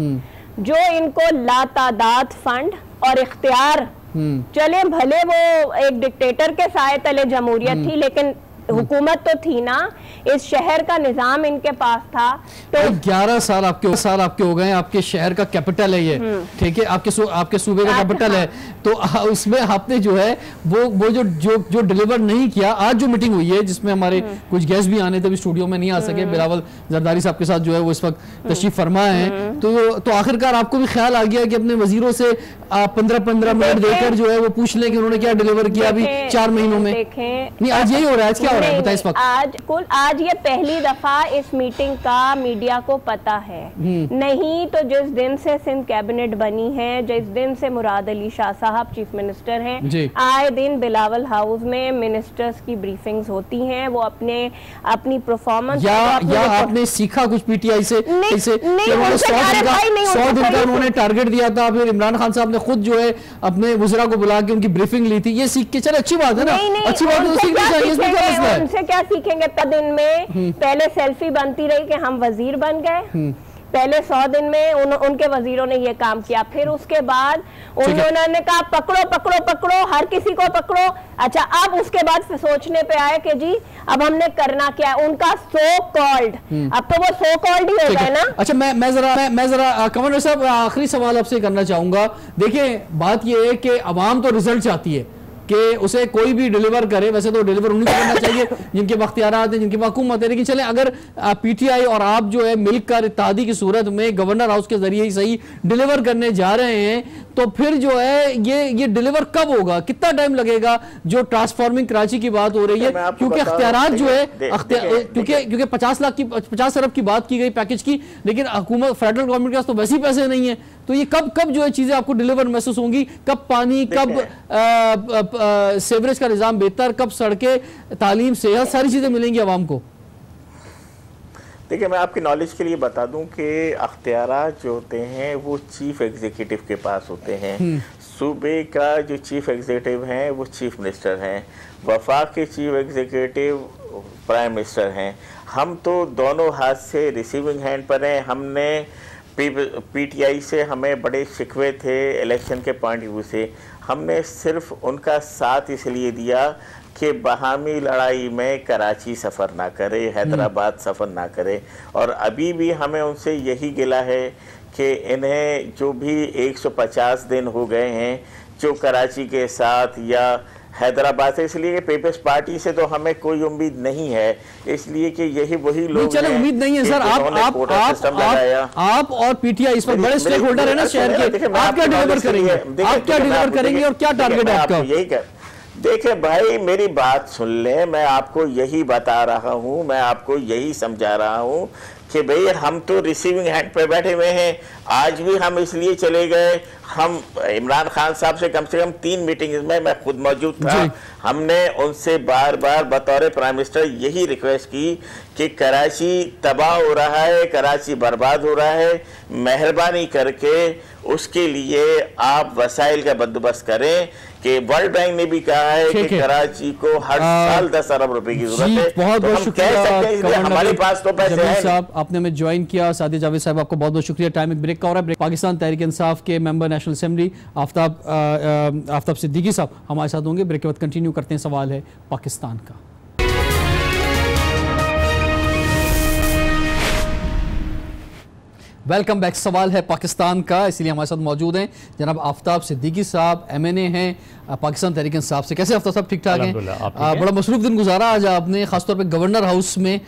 जो इनको लातादाद फंड और इख्तियार, चले भले वो एक डिक्टेटर के साए तले जमहूरियत थी, लेकिन हुकूमत तो थी ना, इस शहर का निजाम इनके पास था। तो 11 साल आपके हो गए, आपके शहर का कैपिटल है ये, ठीक है, आपके सूबे का कैपिटल है, तो उसमें आपने जो है वो जो डिलीवर नहीं किया। आज जो मीटिंग हुई है जिसमें हमारे कुछ गेस्ट भी आने थे, भी स्टूडियो में नहीं आ सके, बिलावल जरदारी साहब के साथ जो है वो इस वक्त तशरीफ फरमा है, तो आखिरकार आपको भी ख्याल आ गया कि अपने वजीरों से 15-15 मिनट देकर जो है वो पूछ लें कि उन्होंने क्या डिलीवर किया अभी 4 महीनों में। नहीं, आज यही हो रहा है, आज क्या हो रहा है बताइए इस वक्त? आज ये पहली दफा इस मीटिंग का मीडिया को पता है, नहीं तो जिस दिन से सिंध कैबिनेट बनी है, जिस दिन से मुराद अली शाह साहब चीफ मिनिस्टर हैं, आए दिन बिलावल हाउस में मिनिस्टर्स की ब्रीफिंग्स होती हैं, वो अपनी परफॉर्मेंस या आपने सीखा कुछ PTI से? 100 दिन का उन्होंने टारगेट दिया था, फिर इमरान खान साहब ने खुद जो है अपने वज़रा को बुला के उनकी ब्रीफिंग ली थी, ये सीख के चले, अच्छी बात है ना, अच्छी बात है, सीखनी चाहिए, इसमें क्या मसला है? उनसे क्या सीखेंगे? दिन में पहले सेल्फी बनती रही कि हम वजीर बन गए, पहले 100 दिन में उनके वजीरों ने ये काम किया, फिर उसके बाद उन्होंने कहा पकड़ो पकड़ो पकड़ो, हर किसी को पकड़ो। अच्छा, अब उसके बाद सोचने पे आए कि जी अब हमने करना क्या है, उनका सो कॉल्ड, अब तो वो सो कॉल्ड ही हो गए ना। अच्छा, मैं जरा कमांडर साहब आखिरी सवाल आपसे करना चाहूंगा। देखिए, बात ये है कि अवाम तो रिजल्ट चाहती है कि उसे कोई भी डिलीवर करे, वैसे तो डिलीवर उन्हीं को करना चाहिए जिनके अख्तियारात हैं, जिनके हुकूमत है, लेकिन चले अगर PTI और आप जो है मिलकर इत्तेहादी की सूरत में गवर्नर हाउस के जरिए ही सही डिलीवर करने जा रहे हैं, तो फिर जो है ये डिलीवर कब होगा, कितना टाइम लगेगा? जो ट्रांसफॉर्मिंग कराची की बात हो रही है, क्योंकि अख्तियारात जो है, क्योंकि 50 अरब की बात की गई पैकेज की, लेकिन हुकूमत फेडरल गवर्नमेंट के पास तो वैसे ही पैसे नहीं है, तो ये कब जो है चीजें आपको डिलीवर महसूस होंगी? कब पानी, कब सेवरेज का निजाम बेहतर, कब सड़कें, तालीम, सेहत, सारी चीजें मिलेंगी आवाम को? देखिए, मैं आपकी नॉलेज के लिए बता दूं कि अख्तियारात जो होते हैं वो चीफ एग्जीक्यूटिव के पास होते हैं। सूबे का जो चीफ एग्जीक्यूटिव हैं वो चीफ मिनिस्टर हैं, वफाक के चीफ एग्जीक्यूटिव प्राइम मिनिस्टर हैं। हम तो दोनों हाथ से रिसीविंग हैंड पर हैं। हमने PTI से हमें बड़े शिकवे थे इलेक्शन के पॉइंट ऑफ व्यू से, हमने सिर्फ उनका साथ इसलिए दिया कि बाहमी लड़ाई में कराची सफ़र ना करे, हैदराबाद सफ़र ना करे, और अभी भी हमें उनसे यही गिला है कि इन्हें जो भी 150 दिन हो गए हैं जो कराची के साथ या हैदराबाद से, इसलिए कि पीपल्स पार्टी से तो हमें कोई उम्मीद नहीं है, इसलिए कि यही वही लोग चलो उम्मीद नहीं है सर। आप और पीटीआई इस पर बड़े स्टेक होल्डर है ना शहर के, आप क्या डिलीवर करेंगे, आप क्या डिलीवर करेंगे और क्या टारगेट है आपका? यही कर देखिए भाई, मेरी बात सुन ले, मैं आपको यही बता रहा हूं, मैं आपको यही समझा रहा हूं कि भाई हम तो रिसीविंग हैंड पे बैठे हुए हैं। आज भी हम इसलिए चले गए, हम इमरान खान साहब से कम 3 मीटिंग्स में मैं खुद मौजूद था, हमने उनसे बार बार बतौर प्राइम मिनिस्टर यही रिक्वेस्ट की कि कराची तबाह हो रहा है, कराची बर्बाद हो रहा है, मेहरबानी करके उसके लिए आप वसाइल का बंदोबस्त करें। कि वर्ल्ड बैंक ने भी कहा है कि कराची को हर साल 10 अरब रुपए की जरूरत है। बहुत बहुत शुक्रिया हमारे पास तो पैसे हैं साहब, आपने हमें ज्वाइन किया। सादिया जावेद साहब आपको बहुत बहुत शुक्रिया। टाइम एक ब्रेक का हो रहा है। पाकिस्तान तहरीक इंसाफ के member national assembly Aftab Siddiqui साहब हमारे साथ होंगे। ब्रेक के बाद कंटिन्यू करते हैं। सवाल है पाकिस्तान का। Welcome back. सवाल है पाकिस्तान का, इसलिए हमारे साथ मौजूद हैं जनाब आफ्ताब सिद्दीकी साहब, MNA हैं पाकिस्तान तहरीक इंसाफ से। कैसे आफ्ताब साहब? ठीक ठाक हैं? बड़ा मसरूफ दिन गुजारा आज आपने, खासतौर पे गवर्नर हाउस में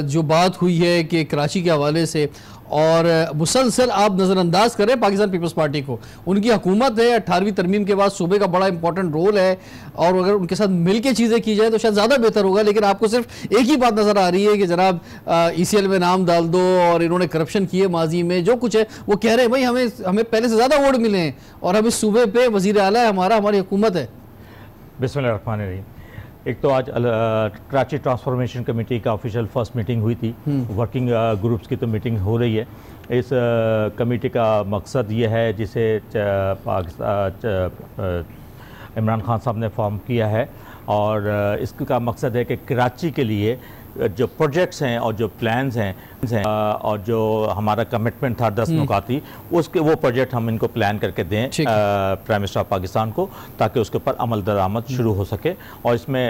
जो बात हुई है कि कराची के हवाले से, और मुसलसल आप नज़रअंदाज कर रहे हैं पाकिस्तान पीपल्स पार्टी को। उनकी हुकूमत है, 18वीं तरमीम के बाद सूबे का बड़ा इंपॉर्टेंट रोल है, और अगर उनके साथ मिल के चीज़ें की जाए तो शायद ज़्यादा बेहतर होगा। लेकिन आपको सिर्फ एक ही बात नज़र आ रही है कि जनाब ECL में नाम डाल दो, और इन्होंने करप्शन किए माजी में, जो कुछ है वो कह रहे हैं भाई हमें पहले से ज़्यादा वोट मिले हैं और हम इस सूबे पे वज़ीर आला है हमारी हुकूमत है। बिस्मिल्लाहिर्रहमानिर्रहीम। एक तो आज कराची ट्रांसफॉर्मेशन कमेटी का ऑफिशियल फर्स्ट मीटिंग हुई थी, वर्किंग ग्रुप्स की तो मीटिंग हो रही है। इस कमेटी का मकसद ये है जिसे इमरान खान साहब ने फॉर्म किया है, और इसका मकसद है कि कराची के लिए जो प्रोजेक्ट्स हैं और जो प्लान्स हैं और जो हमारा कमिटमेंट था 10 नुकाती, उसके वो प्रोजेक्ट हम इनको प्लान करके दें प्राइम मिनिस्टर ऑफ पाकिस्तान को, ताकि उसके ऊपर अमल दरामद शुरू हो सके। और इसमें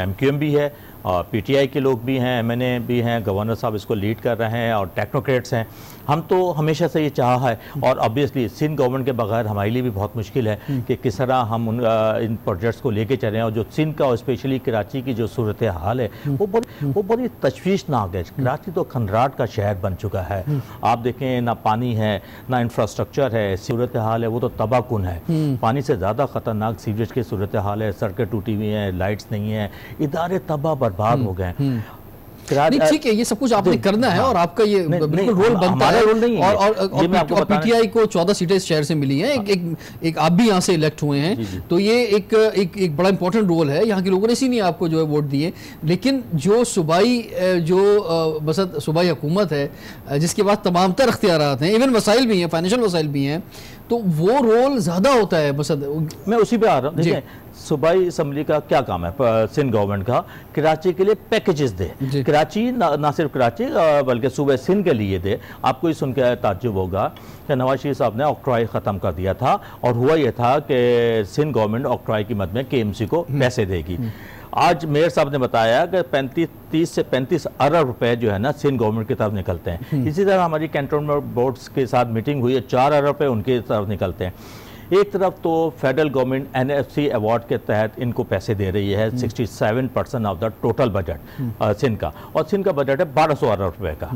MQM भी है, और PTI के लोग भी हैं, MNA भी हैं, गवर्नर साहब इसको लीड कर रहे हैं, और टेक्नोक्रेट्स हैं। हम तो हमेशा से ये चाहा है, और ऑब्वियसली सिंध गवर्नमेंट के बगैर हमारे लिए भी बहुत मुश्किल है कि किस तरह हम इन प्रोजेक्ट्स को लेके चलें। और जो सिंध का और स्पेशली कराची की जो सूरत हाल है वो बड़ी तशवीशनाक है। कराची तो खंडराट का शहर बन चुका है। आप देखें, ना पानी है, ना इंफ्रास्ट्रक्चर है, सूरत हाल है वो तो तबाहकुन है। पानी से ज़्यादा ख़तरनाक सीवरेज की सूरत हाल है, सड़कें टूटी हुई हैं, लाइट्स नहीं है, इदारे तबाह बर्बाद हो गए। ठीक है, ये सब कुछ आपने करना है, और आपका ये बिल्कुल रोल बनता है। रोल नहीं है। और PTI को 14 सीटें इस शहर से मिली हैं, एक आप भी यहाँ से इलेक्ट हुए हैं, तो ये एक बड़ा इंपॉर्टेंट रोल है। यहाँ के लोगों ने इसीलिए आपको जो है वोट दिए। लेकिन जो सूबाई हुकूमत है जिसके पास तमाम तर अख्तियारात हैं, इवन वसाइल भी हैं, फाइनेंशियल वसाइल भी हैं, तो वो रोल ज़्यादा होता है। मैं उसी पे आ रहा हूँ। सूबाई असम्बली का क्या काम है सिंध गवर्नमेंट का? कराची के लिए पैकेजेस दे। कराची ना सिर्फ कराची बल्कि सूबे सिंध के लिए दे। आपको ये सुन के ताज्जुब होगा कि नवाज शरीफ साहब ने ऑक्ट्रॉय ख़त्म कर दिया था, और हुआ ये था कि सिंध गवर्नमेंट ऑक्ट्रॉय की मद में KMC को पैसे देगी। आज मेयर साहब ने बताया कि 30 से 35 अरब रुपए जो है ना सिंध गवर्नमेंट की तरफ निकलते हैं। इसी तरह हमारी कैंटोनमेंट बोर्ड्स के साथ मीटिंग हुई है, 4 अरब रुपए उनकी तरफ निकलते हैं। एक तरफ तो फेडरल गवर्नमेंट NFC अवार्ड के तहत इनको पैसे दे रही है, 67% of the total budget Sindh का, और सिंध का बजट है 1200 अरब रुपए का।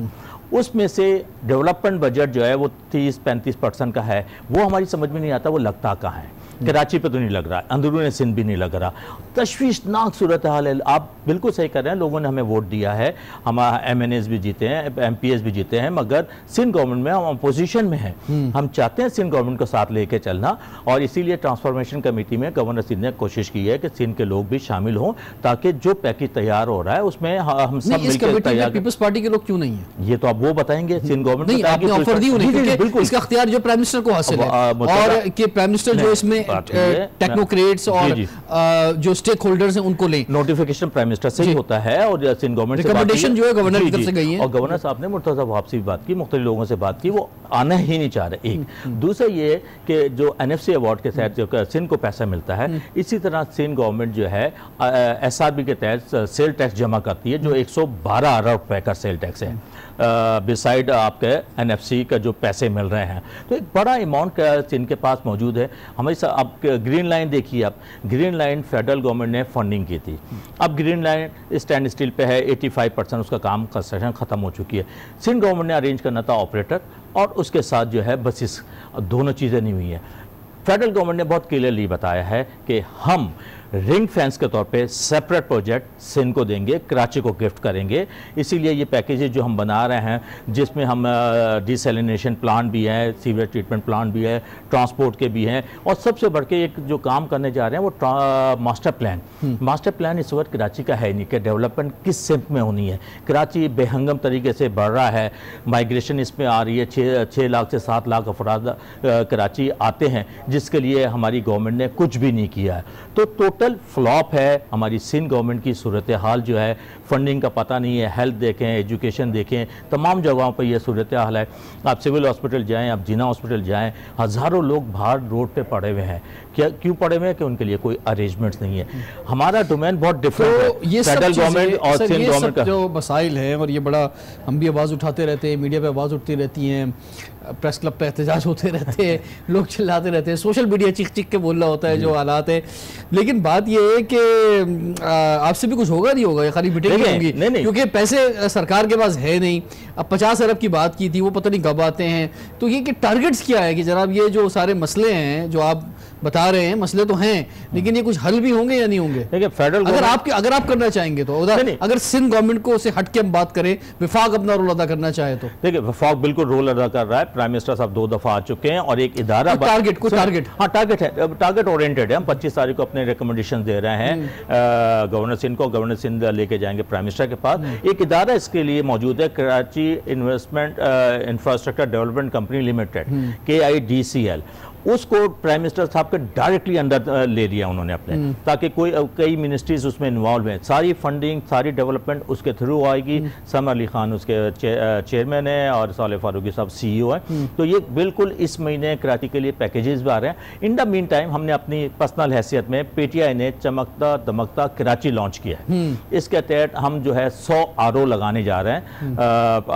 उसमें से डेवलपमेंट बजट जो है वो 30-35% का है। वो हमारी समझ में नहीं आता वो लगता कहाँ है। कराची पे तो नहीं लग रहा, अंदरूनी सिंध भी नहीं लग रहा। तशवीशनाक सूरत हाल है। आप बिल्कुल सही कर रहे हैं, लोगों ने हमें वोट दिया है, हम MNAs भी जीते हैं, MPs भी जीते हैं, मगर सिंध गवर्नमेंट में हम अपोजिशन में हैं। हम चाहते हैं सिंध गवर्नमेंट को साथ लेके चलना, और इसीलिए ट्रांसफॉर्मेशन कमेटी में गवर्नर सिंध ने कोशिश की है कि सिंध के लोग भी शामिल हों, ताकि जो पैकेज तैयार हो रहा है उसमें हम सब मिलकर तैयार। पीपल्स पार्टी के लोग क्यों नहीं है ये तो अब वो बताएंगे, सिंध गवर्नमेंट आपने ऑफर दी उन्हें, क्योंकि इसका इख्तियार जो प्राइम मिनिस्टर को हासिल है, और कि प्राइम मिनिस्टर जो इसमें टेक्नोक्रेट्स और जो स्टेक होल्डर्स हैं उनको लें। नोटिफिकेशन प्राइम मिनिस्टर से ही होता है, और सिंध गवर्नमेंट से रिकमेंडेशन जो है गवर्नर की तरफ से गई है, और गवर्नर साहब ने मुर्तज़ा वहाब से भी बात की, मुख्तलिफ लोगों से बात की, वो आना ही नहीं चाह रहे। एक दूसरा ये कि जो NFC अवार्ड के तहत जो सिंध को पैसा मिलता है, इसी तरह सिंध गवर्नमेंट जो है SRB के तहत सेल टैक्स जमा करती है, जो 112 अरब रुपए का सेल टैक्स है, बिसाइड आपके NFC का जो पैसे मिल रहे हैं। तो एक बड़ा अमाउंट सिंध के पास मौजूद है। अब ग्रीन लाइन देखिए, आप ग्रीन लाइन फेडरल गवर्नमेंट ने फंडिंग की थी, अब ग्रीन लाइन स्टैंड स्टिल पे है, 85% उसका काम कंस्ट्रक्शन खत्म हो चुकी है। सिंध गवर्नमेंट ने अरेंज करना था ऑपरेटर और उसके साथ जो है बसेस, दोनों चीज़ें नहीं हुई हैं। फेडरल गवर्नमेंट ने बहुत क्लियरली बताया है कि हम रिंग फेंस के तौर पे सेपरेट प्रोजेक्ट सिंध को देंगे, कराची को गिफ्ट करेंगे। इसीलिए ये पैकेजेज जो हम बना रहे हैं, जिसमें हम डिसैलिनेशन प्लांट भी है, सीवेज ट्रीटमेंट प्लांट भी है, ट्रांसपोर्ट के भी हैं, और सबसे बढ़ के एक जो काम करने जा रहे हैं वो मास्टर प्लान। मास्टर प्लान इस वक्त कराची का है नहीं कि डेवलपमेंट किस सिम्त में होनी है। कराची बेहंगम तरीके से बढ़ रहा है, माइग्रेशन इसमें आ रही है, 6 लाख से 7 लाख अफराद कराची आते हैं, जिसके लिए हमारी गवर्नमेंट ने कुछ भी नहीं किया है। तो टोटल फ्लॉप है हमारी सिंध गवर्नमेंट की सूरत हाल जो है। फंडिंग का पता नहीं है, हेल्थ देखें, एजुकेशन देखें, तमाम जगहों पर यह सूरत हाल है। आप सिविल हॉस्पिटल जाएं, आप जिना हॉस्पिटल जाएं, हज़ारों लोग बाहर रोड पे पड़े हुए हैं। क्यों पड़े हुए हैं? कि उनके लिए कोई अरेंजमेंट्स नहीं है। हमारा डोमेन बहुत डिफरेंट है, ये फेडरल गवर्नमेंट और सिंध गवर्नमेंट का जो मसाइल हैं, और ये बड़ा हम भी आवाज़ उठाते रहते हैं, मीडिया पे आवाज़ उठती रहती हैं, प्रेस क्लब पे एहतजाज होते रहते हैं, लोग चिल्लाते रहते हैं, सोशल मीडिया चीख चीख के बोल रहा होता है जो हालात है। लेकिन बात ये है कि आपसे भी कुछ होगा नहीं होगा, खाली मीटिंग होंगी, क्योंकि पैसे सरकार के पास है नहीं। अब 50 अरब की बात की थी, वो पता नहीं कब आते हैं। तो ये कि टारगेट्स क्या है कि जनाब ये जो सारे मसले हैं जो आप बता रहे हैं, मसले तो हैं, लेकिन ये कुछ हल भी होंगे या नहीं होंगे? देखिए फेडरल अगर आप करना चाहेंगे तो अगर सिंध गवर्नमेंट को से हट के हम बात करें, विफाक अपना रोल अदा करना चाहे तो देखिए विफाक बिल्कुल रोल अदा कर रहा है। प्राइम मिनिस्टर साहब 2 दफा आ चुके हैं और एक इदारा टारगेट हाँ टारगेट है, टारगेट ओरिएंटेड है। हम 25 तारीख को अपने रिकमेंडेशन दे रहे हैं गवर्नर सिंध को, गवर्नर सिंध लेके जाएंगे प्राइम मिनिस्टर के पास। एक इदारा इसके लिए मौजूद है, Karachi investment infrastructure development company limited, KIDCL। उसको प्राइम मिनिस्टर साहब के डायरेक्टली अंडर ले लिया उन्होंने अपने, ताकि कई मिनिस्ट्रीज उसमें इन्वॉल्व हैं। सारी फंडिंग, सारी डेवलपमेट उसके थ्रू आएगी। समर अली खान उसके चेयरमैन है और साले फारूकी साहब CEO है। तो ये बिल्कुल इस महीने कराची के लिए पैकेजेस भी आ रहे हैं। इन द मीन टाइम हमने अपनी पर्सनल हैसियत में PTI ने चमकता दमकता कराची लॉन्च किया है। इसके तहत हम जो है 100 RO लगाने जा रहे हैं,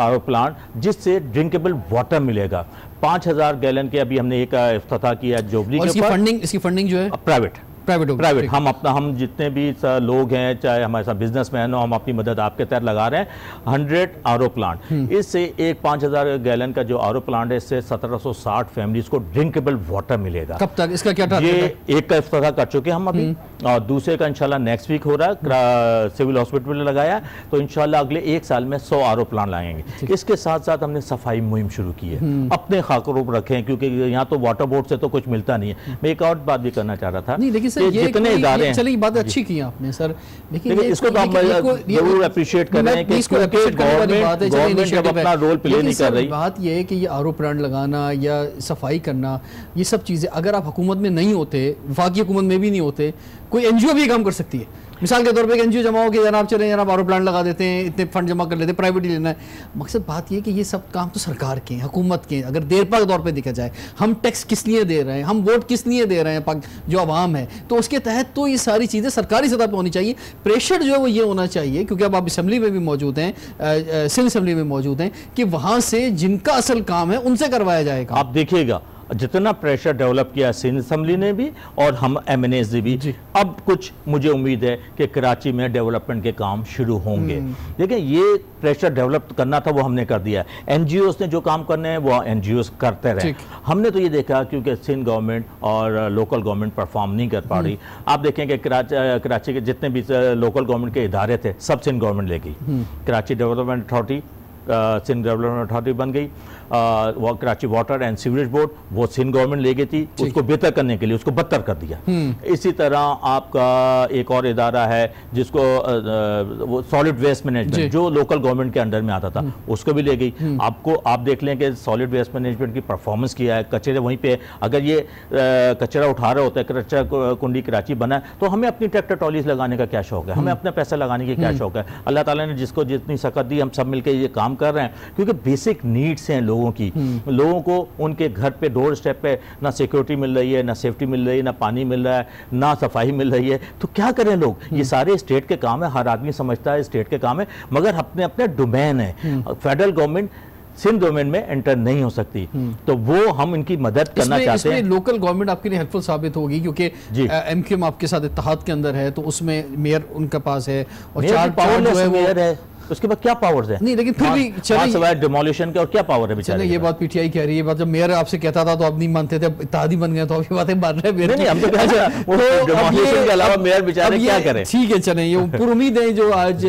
RO प्लांट, जिससे ड्रिंकेबल वाटर मिलेगा। 5000 गैलन के अभी हमने एक इफ्तिताह किया जोबली के ऊपर। इसकी फंडिंग जो है प्राइवेट हम जितने भी लोग हैं, चाहे हमारे साथ बिजनेसमैन हो, हम अपनी मदद आपके तहत लगा रहे हैं। 100 RO प्लांट, इससे एक 5000 गैलन का जो RO प्लांट है, इससे 1760 फैमिलीज को ड्रिंकेबल वाटर मिलेगा। कब तक इसका क्या टारगेट है? ये एक का इफ्तिताह कर चुके हैं हम अभी, और दूसरे का इंशाल्लाह नेक्स्ट वीक हो रहा है। सिविल हॉस्पिटल में लगाया, तो इंशाल्लाह अगले 1 साल में 100 RO प्लांट लगाएंगे। इसके साथ साथ हमने सफाई मुहिम शुरू की है, अपने खाकरों पर रखें, क्योंकि यहाँ तो वाटर बोर्ड से तो कुछ मिलता नहीं है। मैं एक और बात भी करना चाह रहा था, जितने इदारे हैं, चलिए बात अच्छी की आपने सर, लेकिन इसको तो हम जरूर अप्रिशिएट कर रहे हैं कि गवर्नमेंट जब अपना रोल प्ले नहीं कर रही। बात ये है कि ये RO प्लांट लगाना या सफाई करना, ये सब चीज़ें अगर आप हुकूमत में नहीं होते, वफाकी हुकूमत में भी नहीं होते, कोई NGO भी काम कर सकती है। मिसाल के तौर पे एक NGO जमा हो कि जनाब चले जनाब RO प्लांट लगा देते हैं, इतने फंड जमा कर लेते हैं, प्राइवेट ही लेना है। मकसद बात ये कि ये सब काम तो सरकार के हैं, हुकूमत के हैं। अगर देरपा के तौर पे देखा जाए, हम टैक्स किस लिए दे रहे हैं, हम वोट किस लिए दे रहे हैं, जो आवाम है, तो उसके तहत तो ये सारी चीज़ें सरकारी सतह पर होनी चाहिए। प्रेशर जो है वो ये होना चाहिए, क्योंकि अब आप असम्बली में भी मौजूद हैं, सिंध असम्बली में मौजूद हैं, कि वहाँ से जिनका असल काम है उनसे करवाया जाएगा। आप देखिएगा जितना प्रेशर डेवलप किया सिंध असम्बली ने भी और हम MNAs ने भी, अब कुछ मुझे उम्मीद है कि कराची में डेवलपमेंट के काम शुरू होंगे। लेकिन ये प्रेशर डेवलप करना था, वो हमने कर दिया। NGOs ने जो काम करने हैं वो NGOs करते रहे। हमने तो ये देखा क्योंकि सिंध गवर्नमेंट और लोकल गवर्नमेंट परफॉर्म नहीं कर पा रही। आप देखें कि कराची के जितने भी लोकल गवर्नमेंट के इदारे थे, सब सिंध गवर्नमेंट ले गई। Karachi development authority Sindh development authority बन गई। Karachi water and sewerage board, वो सिंध गवर्नमेंट ले गई थी, उसको बेहतर करने के लिए उसको बदतर कर दिया। इसी तरह आपका एक और इदारा है जिसको वो सॉलिड वेस्ट मैनेजमेंट, जो लोकल गवर्नमेंट के अंडर में आता था, उसको भी ले गई। आप देख लें कि सॉलिड वेस्ट मैनेजमेंट की परफॉर्मेंस किया है। कचरे वहीं पे, अगर ये कचरा उठा रहे होते हैं, कचरा कुंडी कराची बना है, तो हमें अपनी ट्रैक्टर ट्रॉलीज लगाने का क्या शौक है, हमें अपना पैसा लगाने की क्या शौक है। अल्लाह ताला ने जिसको जितनी सकत दी, हम सब मिलकर ये काम कर रहे हैं, क्योंकि बेसिक नीड्स हैं लोगों की। लोगों को उनके घर पे डोर स्टेप पे ना सिक्योरिटी मिल रही है, ना सेफ्टी मिल रही है, ना पानी मिल रहा है, ना सफाई मिल रही है। तो क्या करें लोग? ये सारे स्टेट के काम है, हर आदमी समझता है स्टेट के काम है, मगर अपने अपने डोमेन है। फेडरल गवर्नमेंट सिंध डोमेन में एंटर नहीं हो सकती। तो वो हम इनकी मदद करना चाहते हैं। लोकल गवर्नमेंट आपके लिए हेल्पफुल साबित होगी क्योंकि एमक्यूएम आपके साथ इत्तेहाद के अंदर है, तो उसमें मेयर उनके पास है और चार पावर जो है मेयर है, उसके बाद क्या पावर्स है? नहीं, लेकिन फिर भी चलिए डिमोलिशन के और क्या पावर है बेचारे? ये बात पीटीआई कह रही है, बात जब मेयर आपसे कहता था तो आप नहीं मानते थे, इत्तेहादी बन गए तो अब ये बातें मान रहे हैं। नहीं, हम तो डिमोलिशन के अलावा मेयर बेचारे क्या करें? ठीक है, चलें, ये पूरी उम्मीद है जो आज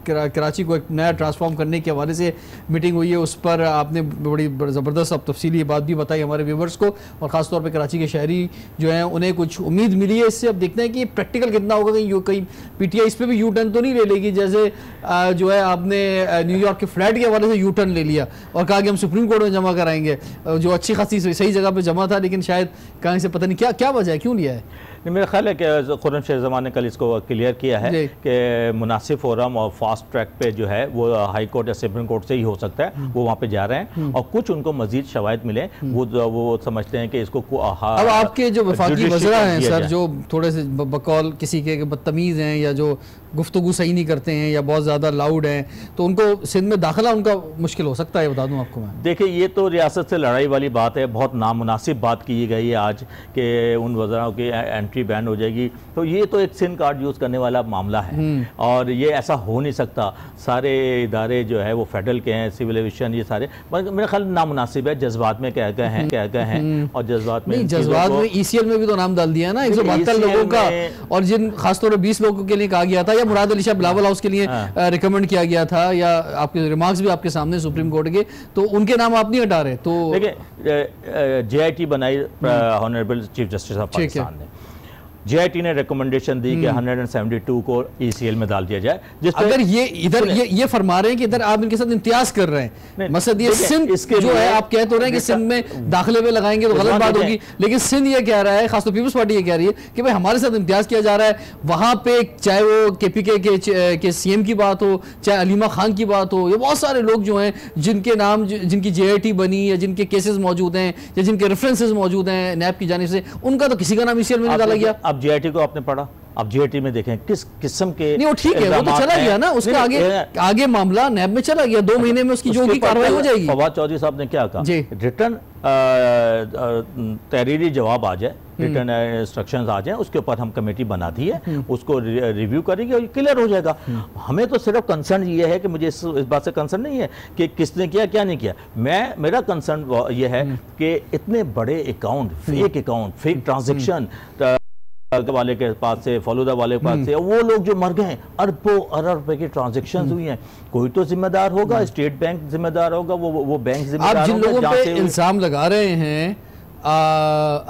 कराची को एक नया ट्रांसफॉर्म करने के हवाले से मीटिंग हुई है, उस पर आपने बड़ी ज़बरदस्त अब तफसीली बात भी बताई हमारे व्यूवर्स को, और ख़ासतौर पर कराची के शहरी जो हैं उन्हें कुछ उम्मीद मिली है इससे। अब देखते हैं कि प्रैक्टिकल कितना होगा, कहीं पीटीआई इस पर भी यू टर्न तो नहीं ले लेगी, जैसे जो है आपने न्यूयॉर्क के फ्लैट के हवाले से यू टर्न ले लिया और कहा कि हम सुप्रीम कोर्ट में जमा कराएंगे, जो अच्छी खासी सही जगह पे जमा था, लेकिन शायद कहीं से पता नहीं क्या वजह है, क्यों लिया है। मेरा ख्याल है कि खुर्रम शेख ज़मान ने कल इसको क्लियर किया है कि मुनासिब फोरम और फास्ट ट्रैक पे जो है वो हाई कोर्ट या सुप्रीम कोर्ट से ही हो सकता है, वो वहाँ पे जा रहे हैं और कुछ उनको मजीद शवाहिद मिले, वो समझते हैं कि इसको अब आपके जो वफाकी वज़रा हैं सर, जो थोड़े से बकौल किसी के बदतमीज़ हैं या जो गुफ्तगू सही नहीं करते हैं या बहुत ज़्यादा लाउड हैं, तो उनको सिंध में दाखिला उनका मुश्किल हो सकता है, बता दूँ आपको मैं। देखिए, ये तो रियासत से लड़ाई वाली बात है, बहुत नामुनासिब बात की गई है आज कि उन वज़राओं की एंट्री बैन हो जाएगी, तो ये तो एक सिन कार्ड यूज़ करने वाला मामला है और ये ऐसा हो नहीं सकता। सारे इदारे जो है वो फेडरल के हैं, सिविल एविएशन, ये सारे मेरा ख्याल नामुनासिब है, जज्बात में कह गए हैं और जज्बात में ECL में भी तो नाम डाल दिया ना 172 लोगों का, और जिन खासतौर पर 20 लोगों के लिए कहा गया था, या मुराद अली शाह बिलावल हाउस के लिए रिकमेंड किया गया था, या आपके रिमार्क्स भी आपके सामने सुप्रीम कोर्ट के, तो उनके नाम आप नहीं हटा रहे। तो देखिए, JIT बनाई honourable chief justice of Pakistan ने, JIT ने रिकमेंडेशन दी कि 172 को ECL में डाल दिया जाए। अगर ये इधर ये फरमा रहे हैं कि इधर आप इनके साथ इम्तियाज कर रहे हैं, मसद ये सिंध जो है आप कह तो रहे हैं कि सिंध में दाखिले में लगाएंगे तो गलत बात होगी, लेकिन सिंध ये कह रहा है, खासतौर पीपल्स पार्टी ये कह रही है कि भाई हमारे साथ इम्तियाज किया जा रहा है, वहां पे चाहे वो KPK के CM की बात हो, चाहे अलीमा खान की बात हो, ये बहुत सारे लोग जो हैं जिनके नाम, जिनकी JIT बनी या जिनके केसेस मौजूद हैं या जिनके रेफरेंसेस मौजूद हैं नैब की जानिब से, उनका तो किसी का नाम ECL में नहीं डाला गया। अब JIT को आपने पढ़ा, अब JIT में देखें किस किस्म के, नहीं वो ठीक है, वो तो चला गया ना, उसका आगे मामला नैब में चला गया, 2 महीने में उसकी जो भी कार्रवाई हो जाएगी। फवाद चौधरी साहब ने क्या कहा, रिटर्न तहरीरी जवाब आ जाए, रिटर्न इंस्ट्रक्शंस आ जाए, उसके ऊपर हम कमेटी बना दी है, उसको रिव्यू करेंगे और क्लियर हो जाएगा। हमें तो सिर्फ कंसर्न ये है कि मुझे इस बात से कंसर्न नहीं है कि किसने किया क्या नहीं किया, मेरा कंसर्न ये है कि इतने बड़े अकाउंट, फेक ट्रांजेक्शन वाले के पास से, फलूदा वाले के पास से, वो लोग जो मर गए, अरबों अरब रुपए की ट्रांजैक्शंस हुई हैं, कोई तो जिम्मेदार होगा, स्टेट बैंक जिम्मेदार होगा, वो बैंक जिम्मेदार होगा। आप जिन लोगों पे इल्जाम लगा रहे हैं,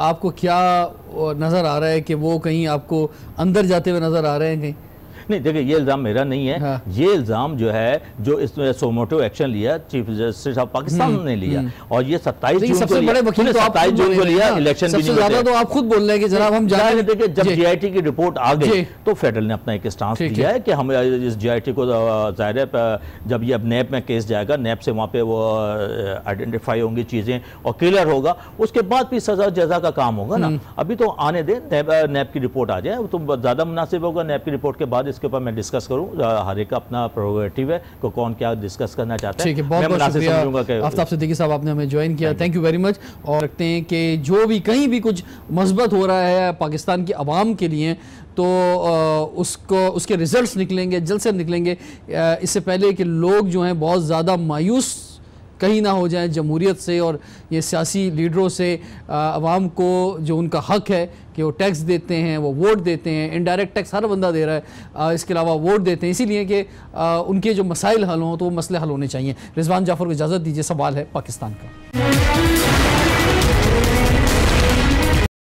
आपको क्या नजर आ रहा है कि वो कहीं आपको अंदर जाते हुए नजर आ रहे हैं कहीं? नहीं, देखिए, ये इल्ज़ाम मेरा नहीं है। हाँ। ये इल्ज़ाम जो है, जो इसमें सोमोटो एक्शन लिया चीफ जस्टिस ऑफ पाकिस्तान ने लिया, और ये 27 जून को लिया, 27 जून को लिया, इलेक्शन भी नहीं हुए। तो आप खुद बोल रहे हैं कि जनाब हम जाने, देखिए, जब JIT की रिपोर्ट आ गई तो फेडरल ने अपना एक स्टांस लिया है कि हम इस JIT को, ज़ाहिर है जब ये अब नैब में केस जाएगा, नैब से वहाँ पे वो आइडेंटिफाई होंगी चीज़ें और क्लियर होगा, उसके बाद भी सजा जजा का काम होगा ना। अभी तो आने दें, नैब की रिपोर्ट आ जाए तो ज़्यादा मुनासिब होगा। नैब की रिपोर्ट के बाद इसके ऊपर मैं डिस्कस करूं, हर एक का अपना प्रोग्रेटिव है को कौन क्या डिस्कस करना चाहता है। बहुत शुक्रिया आफ्ताब सिद्दीकी साहब, आपने हमें ज्वाइन किया, थैंक यू वेरी मच। और रखते हैं कि जो भी कहीं भी कुछ मस्बत हो रहा है पाकिस्तान की आवाम के लिए, तो उसके रिजल्ट्स निकलेंगे, जल्द से निकलेंगे, इससे पहले कि लोग जो हैं बहुत ज़्यादा मायूस कहीं ना हो जाए जमहूरियत से और ये सियासी लीडरों से। आवाम को जो उनका हक है कि वो टैक्स देते हैं, वो वोट देते हैं, इनडायरेक्ट टैक्स हर बंदा दे रहा है, इसके अलावा वोट देते हैं, इसीलिए कि उनके जो मसाइल हल हों तो वो मसले हल होने चाहिए। रिजवान जाफर को इजाज़त दीजिए, सवाल है पाकिस्तान का।